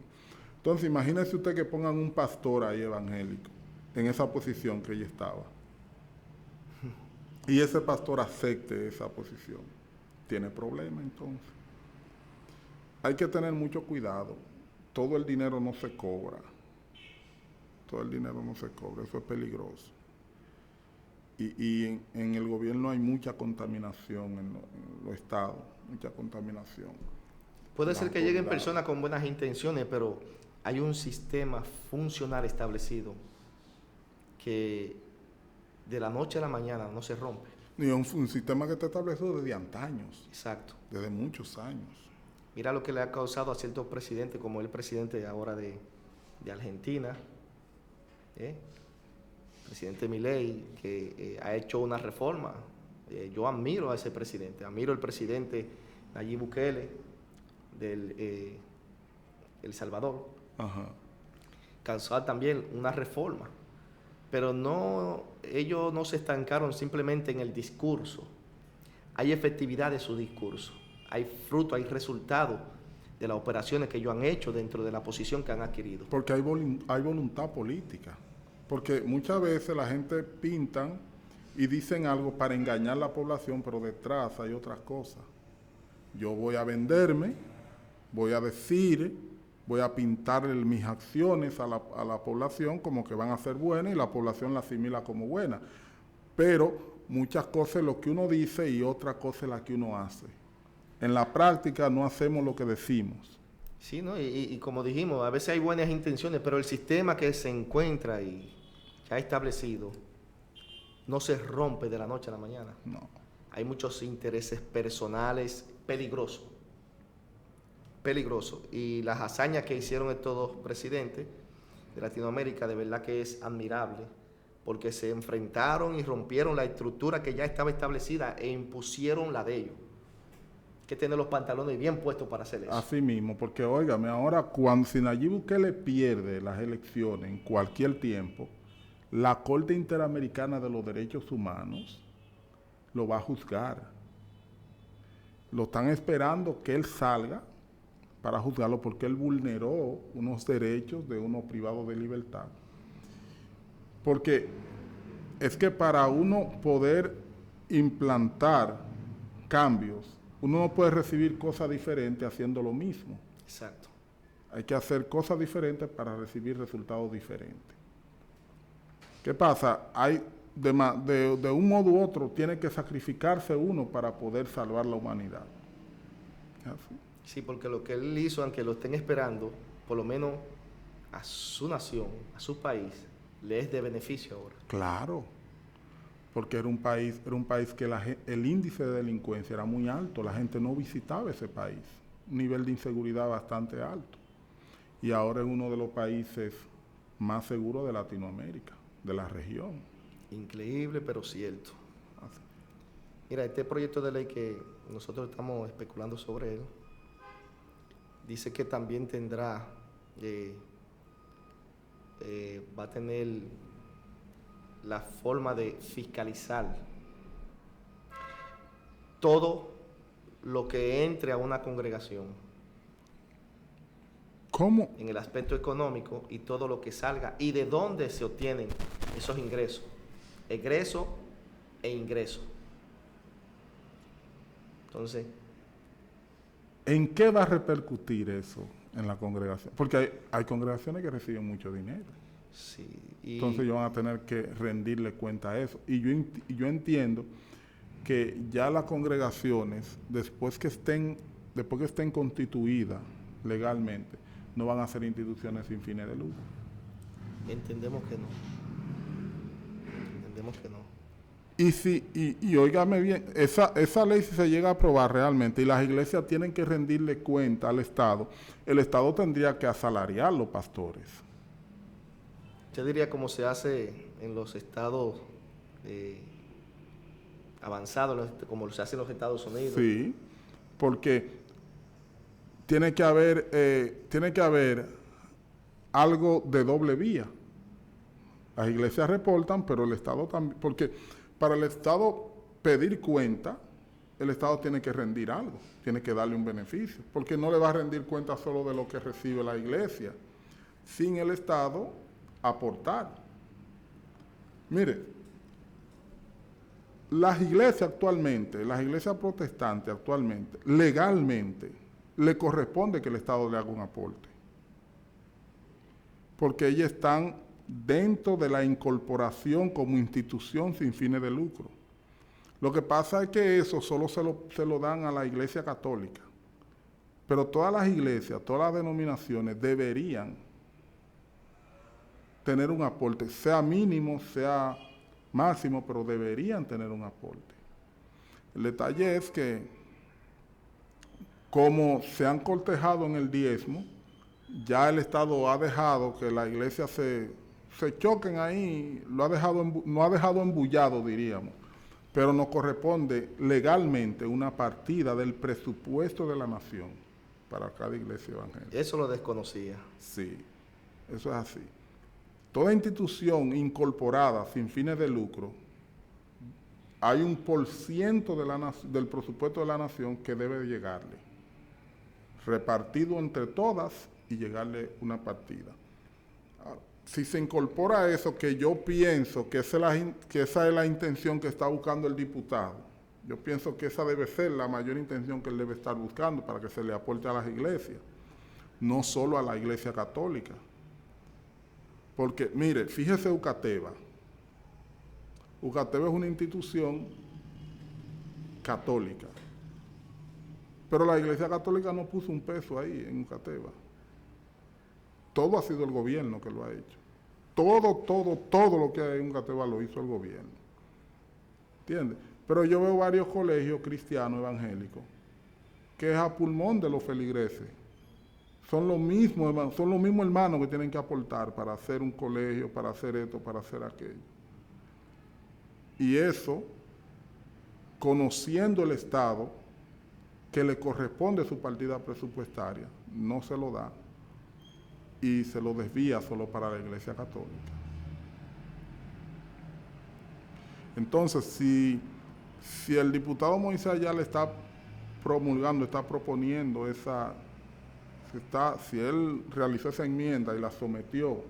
Speaker 2: Entonces, imagínese usted que pongan un pastor ahí evangélico en esa posición que ella estaba, y ese pastor acepte esa posición. Tiene problema entonces. Hay que tener mucho cuidado. Todo el dinero no se cobra. Todo el dinero no se cobra. Eso es peligroso. y en el gobierno hay mucha contaminación en los estados, mucha contaminación.
Speaker 3: Puede ser que lleguen
Speaker 2: Claro.
Speaker 3: personas con buenas intenciones, pero hay un sistema funcional establecido que de la noche a la mañana no se rompe.
Speaker 2: Y un sistema que está establecido desde antaños,
Speaker 3: Exacto.
Speaker 2: desde muchos años.
Speaker 3: Mira lo que le ha causado a ciertos presidentes, como el presidente ahora de Argentina, presidente Milei, que ha hecho una reforma. Yo admiro a ese presidente, admiro al presidente Nayib Bukele del El Salvador.
Speaker 2: Ajá.
Speaker 3: Causar también una reforma, pero no, ellos no se estancaron simplemente en el discurso. Hay efectividad de su discurso, hay fruto, hay resultado de las operaciones que ellos han hecho dentro de la posición que han adquirido.
Speaker 2: Porque hay voluntad política. Porque muchas veces la gente pintan y dicen algo para engañar a la población, pero detrás hay otras cosas. Yo voy a venderme, voy a decir, voy a pintar mis acciones a la población como que van a ser buenas y la población la asimila como buena. Pero muchas cosas es lo que uno dice y otra cosa es la que uno hace. En la práctica no hacemos lo que decimos.
Speaker 3: Sí, ¿no? Y como dijimos, a veces hay buenas intenciones, pero el sistema que se encuentra y que ha establecido no se rompe de la noche a la mañana.
Speaker 2: No.
Speaker 3: Hay muchos intereses personales peligrosos. Y las hazañas que hicieron estos dos presidentes de Latinoamérica de verdad que es admirable, porque se enfrentaron y rompieron la estructura que ya estaba establecida e impusieron la de ellos. Hay que tener los pantalones bien puestos para hacer eso.
Speaker 2: Así mismo, porque óigame, ahora si Nayib Bukele pierde las elecciones en cualquier tiempo, la Corte Interamericana de los Derechos Humanos lo va a juzgar. Lo están esperando que él salga para juzgarlo porque él vulneró unos derechos de uno privado de libertad. Porque es que para uno poder implantar cambios, uno no puede recibir cosas diferentes haciendo lo mismo.
Speaker 3: Exacto.
Speaker 2: Hay que hacer cosas diferentes para recibir resultados diferentes. ¿Qué pasa? De un modo u otro tiene que sacrificarse uno para poder salvar la humanidad. ¿Así?
Speaker 3: Sí, porque lo que él hizo, aunque lo estén esperando, por lo menos a su nación, a su país, le es de beneficio ahora.
Speaker 2: Claro, porque era un país que el índice de delincuencia era muy alto, la gente no visitaba ese país, un nivel de inseguridad bastante alto. Y ahora es uno de los países más seguros de Latinoamérica, de la región.
Speaker 3: Increíble, pero cierto.
Speaker 2: Así.
Speaker 3: Mira, este proyecto de ley que nosotros estamos especulando sobre él, dice que también tendrá, va a tener la forma de fiscalizar todo lo que entre a una congregación.
Speaker 2: ¿Cómo?
Speaker 3: En el aspecto económico y todo lo que salga y de dónde se obtienen esos ingresos, egreso e ingreso. Entonces,
Speaker 2: ¿en qué va a repercutir eso en la congregación? Porque hay congregaciones que reciben mucho dinero.
Speaker 3: sí.
Speaker 2: Entonces ellos van a tener que rendirle cuenta a eso. Y yo entiendo que ya las congregaciones, después que estén constituidas legalmente, no van a ser instituciones sin fines de lucro.
Speaker 3: Entendemos que no. Entendemos que no.
Speaker 2: Y óigame bien, esa ley si se llega a aprobar realmente y las iglesias tienen que rendirle cuenta al Estado, el Estado tendría que asalariar a los pastores.
Speaker 3: Yo diría como se hace en los estados avanzados, como se hace en los Estados Unidos.
Speaker 2: Sí, porque tiene que haber algo de doble vía. Las iglesias reportan, pero el Estado también, porque para el Estado pedir cuenta, el Estado tiene que rendir algo, tiene que darle un beneficio, porque no le va a rendir cuenta solo de lo que recibe la iglesia, sin el Estado aportar. Mire, las iglesias protestantes actualmente, legalmente, le corresponde que el Estado le haga un aporte, porque ellas están dentro de la incorporación como institución sin fines de lucro. Lo que pasa es que eso solo se lo dan a la Iglesia Católica. Pero todas las iglesias, todas las denominaciones deberían tener un aporte, sea mínimo, sea máximo, pero deberían tener un aporte. El detalle es que, como se han cortejado en el diezmo, ya el Estado ha dejado que la iglesia se choquen ahí, no ha dejado embullado, diríamos, pero nos corresponde legalmente una partida del presupuesto de la nación para cada iglesia evangélica.
Speaker 3: Eso lo desconocía.
Speaker 2: Sí, eso es así. Toda institución incorporada sin fines de lucro, hay un % del presupuesto de la nación que debe llegarle, repartido entre todas y llegarle una partida. Si se incorpora eso, que yo pienso que esa es la intención que está buscando el diputado, yo pienso que esa debe ser la mayor intención que él debe estar buscando para que se le aporte a las iglesias, no solo a la Iglesia Católica. Porque, mire, fíjese Ucateba. Ucateba es una institución católica, pero la Iglesia Católica no puso un peso ahí en Ucateba. Todo ha sido el gobierno que lo ha hecho. Todo lo que hay en Ucateba lo hizo el gobierno. ¿Entiendes? Pero yo veo varios colegios cristianos evangélicos que es a pulmón de los feligreses. Son los mismos hermanos que tienen que aportar para hacer un colegio, para hacer esto, para hacer aquello. Y eso, conociendo el Estado, que le corresponde su partida presupuestaria, no se lo da y se lo desvía solo para la Iglesia Católica. Entonces, si el diputado Moisés ya le está promulgando, está proponiendo si él realizó esa enmienda y la sometió,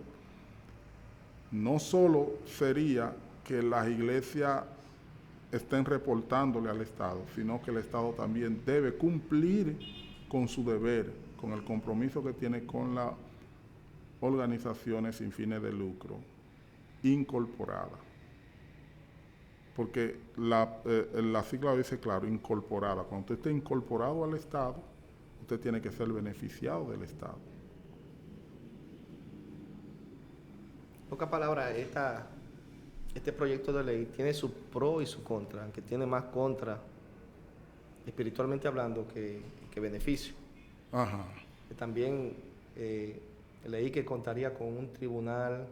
Speaker 2: no solo sería que las iglesias estén reportándole al Estado, sino que el Estado también debe cumplir con su deber, con el compromiso que tiene con las organizaciones sin fines de lucro incorporadas. Porque la sigla dice claro, incorporada. Cuando usted esté incorporado al Estado, usted tiene que ser beneficiado del Estado.
Speaker 3: En pocas palabras, este proyecto de ley tiene su pro y su contra, aunque tiene más contra, espiritualmente hablando, que beneficio.
Speaker 2: Ajá.
Speaker 3: También leí que contaría con un tribunal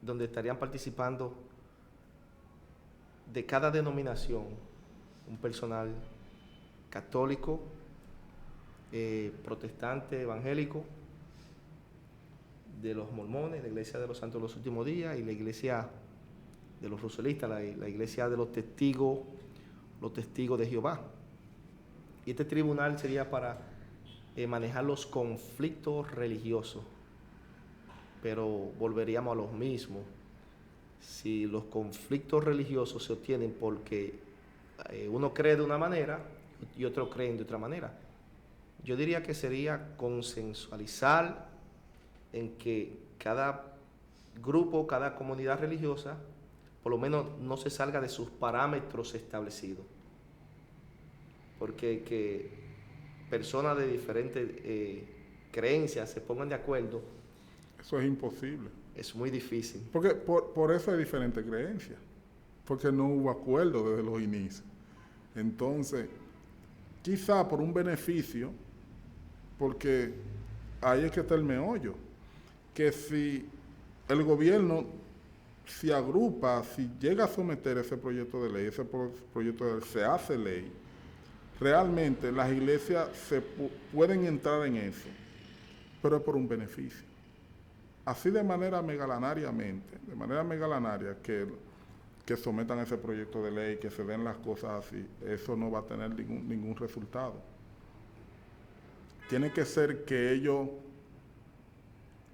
Speaker 3: donde estarían participando de cada denominación un personal católico, protestante, evangélico, de los mormones, la Iglesia de los Santos de los Últimos Días y la Iglesia de los Roselistas, la Iglesia de los testigos de Jehová. Y este tribunal sería para manejar los conflictos religiosos, pero volveríamos a los mismos. Si los conflictos religiosos se obtienen porque uno cree de una manera y otro creen de otra manera, yo diría que sería consensualizar en que cada grupo, cada comunidad religiosa, por lo menos no se salga de sus parámetros establecidos. Porque que personas de diferentes creencias se pongan de acuerdo,
Speaker 2: eso es imposible.
Speaker 3: Es muy difícil.
Speaker 2: Porque por eso hay diferentes creencias, porque no hubo acuerdo desde los inicios. Entonces, quizá por un beneficio, porque ahí es que está el meollo, que si el gobierno se agrupa, si llega a someter ese proyecto de ley, ese proyecto de ley se hace ley, realmente las iglesias pueden entrar en eso, pero es por un beneficio. Así de manera megalanaria que sometan ese proyecto de ley, que se den las cosas así, eso no va a tener ningún resultado. Tiene que ser que ellos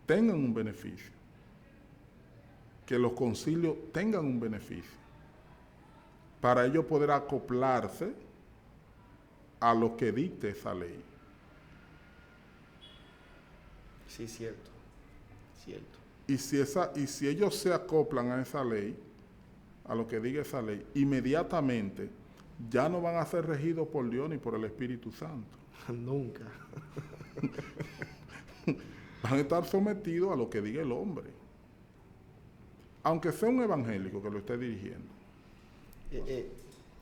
Speaker 2: tengan un beneficio, que los concilios tengan un beneficio, para ellos poder acoplarse a lo que dicte esa ley.
Speaker 3: Sí, cierto. Cierto.
Speaker 2: Y si ellos se acoplan a esa ley, a lo que diga esa ley, inmediatamente ya no van a ser regidos por Dios ni por el Espíritu Santo.
Speaker 3: Nunca.
Speaker 2: Van a estar sometidos a lo que diga el hombre. Aunque sea un evangélico que lo esté dirigiendo.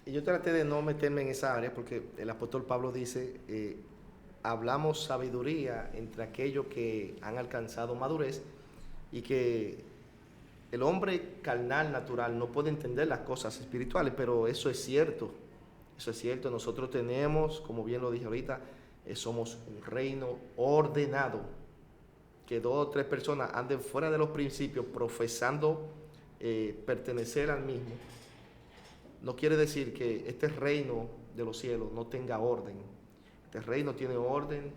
Speaker 3: Yo traté de no meterme en esa área porque el apóstol Pablo dice, hablamos sabiduría entre aquellos que han alcanzado madurez y que el hombre carnal, natural, no puede entender las cosas espirituales, pero eso es cierto. Eso es cierto. Nosotros tenemos, como bien lo dije ahorita, somos un reino ordenado. Que 2 o 3 personas anden fuera de los principios profesando pertenecer al mismo, no quiere decir que este reino de los cielos no tenga orden. Este reino tiene orden,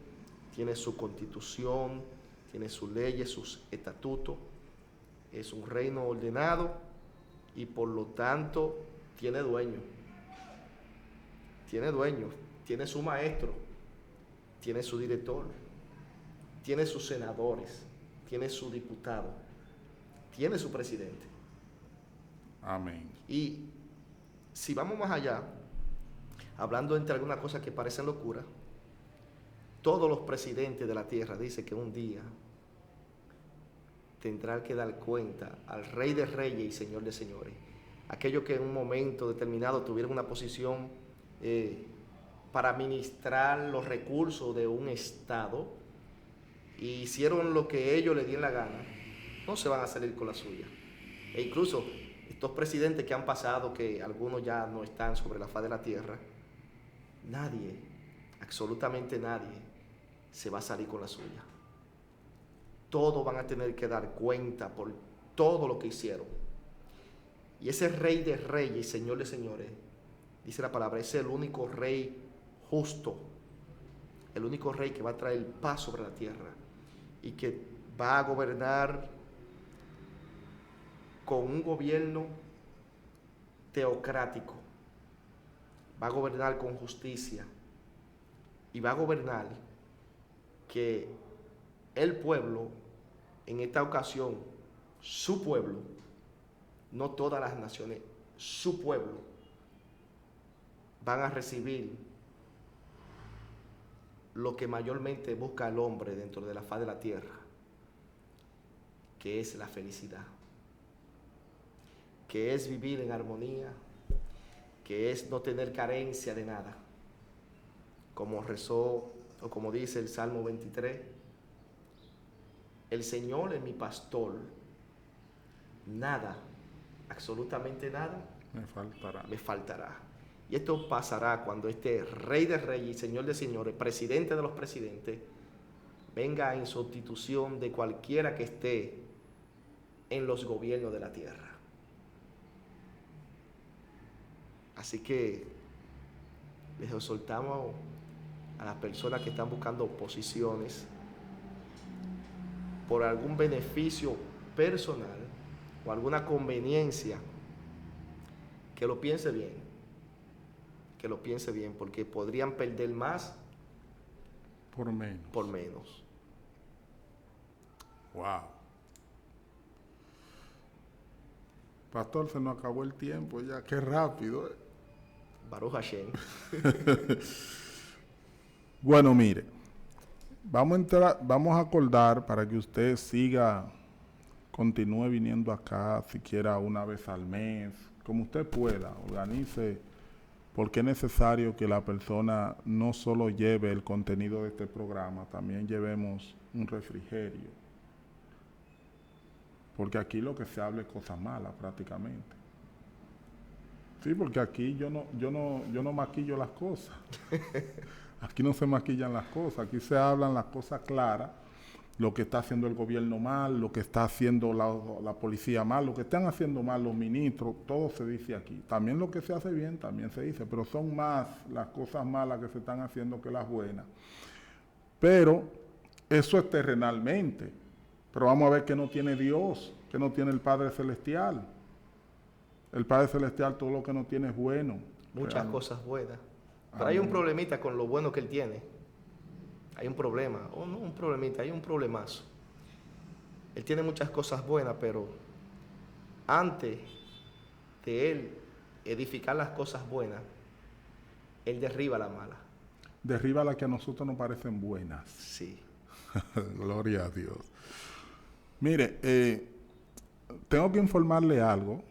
Speaker 3: tiene su constitución, tiene sus leyes, sus estatutos. Es un reino ordenado y por lo tanto tiene dueño. Tiene dueño, tiene su maestro, tiene su director, tiene sus senadores, tiene su diputado, tiene su presidente.
Speaker 2: Amén.
Speaker 3: Y si vamos más allá, hablando entre algunas cosas que parecen locura, todos los presidentes de la tierra dicen que un día tendrán que dar cuenta al Rey de Reyes y Señor de Señores, aquellos que en un momento determinado tuvieron una posición para administrar los recursos de un Estado y hicieron lo que ellos les dieron la gana, no se van a salir con la suya. E incluso estos presidentes que han pasado, que algunos ya no están sobre la faz de la tierra, nadie, absolutamente nadie, se va a salir con la suya. Todos van a tener que dar cuenta por todo lo que hicieron. Y ese Rey de Reyes y Señor de Señores, dice la palabra, es el único Rey justo, el único Rey que va a traer paz sobre la tierra y que va a gobernar con un gobierno teocrático, va a gobernar con justicia y va a gobernar que el pueblo, en esta ocasión, su pueblo, no todas las naciones, su pueblo, van a recibir lo que mayormente busca el hombre dentro de la faz de la tierra, que es la felicidad, que es vivir en armonía, que es no tener carencia de nada, como rezó o como dice el Salmo 23, el Señor es mi pastor, nada, absolutamente nada me faltará. Y esto pasará cuando este Rey de Reyes y Señor de Señores, presidente de los presidentes, venga en sustitución de cualquiera que esté en los gobiernos de la tierra. Así que les exhortamos a las personas que están buscando posiciones por algún beneficio personal o alguna conveniencia, que lo piense bien. Que lo piense bien, porque podrían perder más
Speaker 2: por menos.
Speaker 3: Por menos.
Speaker 2: Wow. Pastor, se nos acabó el tiempo ya, qué rápido.
Speaker 3: Baruch Hashem.
Speaker 2: Bueno, mire, vamos a acordar para que usted continúe viniendo acá, siquiera una vez al mes, como usted pueda, organice, porque es necesario que la persona no solo lleve el contenido de este programa, también llevemos un refrigerio. Porque aquí lo que se habla es cosas malas prácticamente. Sí, porque aquí yo no maquillo las cosas. Aquí no se maquillan las cosas, aquí se hablan las cosas claras, lo que está haciendo el gobierno mal, lo que está haciendo la policía mal, lo que están haciendo mal los ministros, todo se dice aquí. También lo que se hace bien también se dice, pero son más las cosas malas que se están haciendo que las buenas. Pero eso es terrenalmente. Pero vamos a ver que no tiene Dios, que no tiene el Padre Celestial. El Padre Celestial todo lo que no tiene es bueno.
Speaker 3: Muchas cosas buenas. Pero hay un problemita con lo bueno que Él tiene. Hay un problema, o no un problemita, hay un problemazo. Él tiene muchas cosas buenas, pero antes de Él edificar las cosas buenas, Él derriba las malas.
Speaker 2: Derriba las que a nosotros nos parecen buenas.
Speaker 3: Sí.
Speaker 2: Gloria a Dios. Mire, tengo que informarle algo.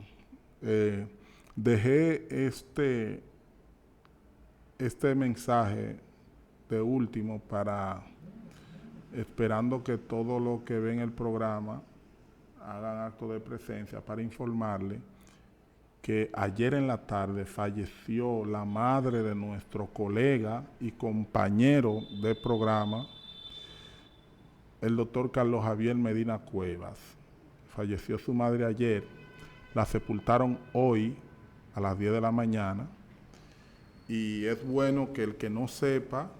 Speaker 2: Dejé este mensaje de último esperando que todos los que ven el programa hagan acto de presencia, para informarle que ayer en la tarde falleció la madre de nuestro colega y compañero de programa, el doctor Carlos Javier Medina Cuevas. Falleció su madre ayer, la sepultaron hoy a las 10 de la mañana, y es bueno que el que no sepa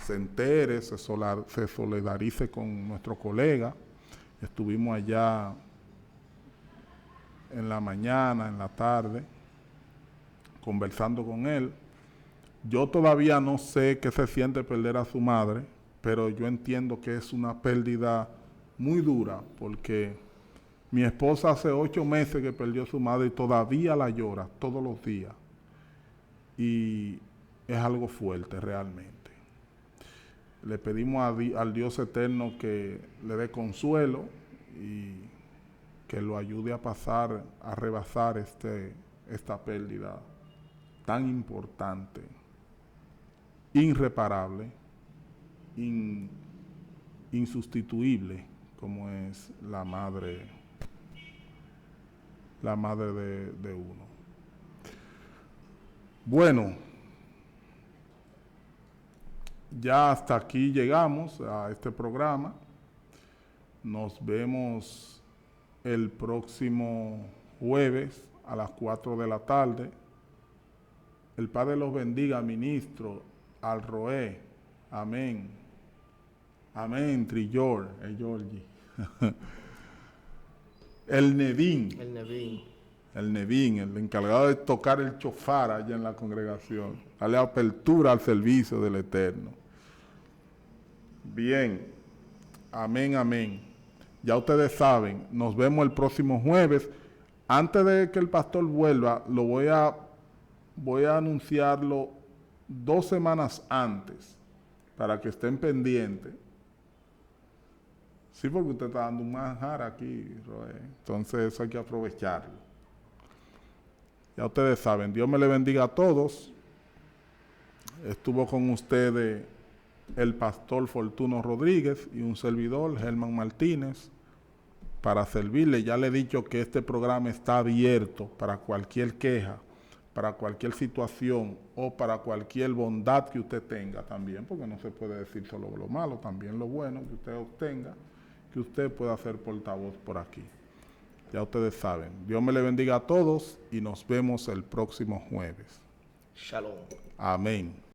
Speaker 2: se entere, se solidarice con nuestro colega. Estuvimos allá en la mañana, en la tarde, conversando con él. Yo todavía no sé qué se siente perder a su madre, pero yo entiendo que es una pérdida muy dura, porque mi esposa hace 8 meses que perdió a su madre y todavía la llora todos los días. Y es algo fuerte realmente. Le pedimos al Dios eterno que le dé consuelo y que lo ayude a rebasar esta pérdida tan importante, irreparable, insustituible, como es la madre de uno. Bueno, ya hasta aquí llegamos a este programa. Nos vemos el próximo jueves a las 4 de la tarde. El Padre los bendiga, ministro, al Roé. Amén. Amén, Trillor, Georgie. El Nevín. El Nevín, el encargado de tocar el chofar allá en la congregación. Darle apertura al servicio del Eterno. Bien. Amén, amén. Ya ustedes saben, nos vemos el próximo jueves. Antes de que el pastor vuelva, voy a anunciarlo 2 semanas antes, para que estén pendientes. Sí, porque usted está dando un manjar aquí, Roé. Entonces eso hay que aprovecharlo. Ya ustedes saben, Dios me le bendiga a todos. Estuvo con ustedes el pastor Fortuno Rodríguez y un servidor, Germán Martínez, para servirle. Ya le he dicho que este programa está abierto para cualquier queja, para cualquier situación o para cualquier bondad que usted tenga también, porque no se puede decir solo lo malo, también lo bueno que usted obtenga, que usted pueda ser portavoz por aquí. Ya ustedes saben. Dios me le bendiga a todos y nos vemos el próximo jueves.
Speaker 3: Shalom.
Speaker 2: Amén.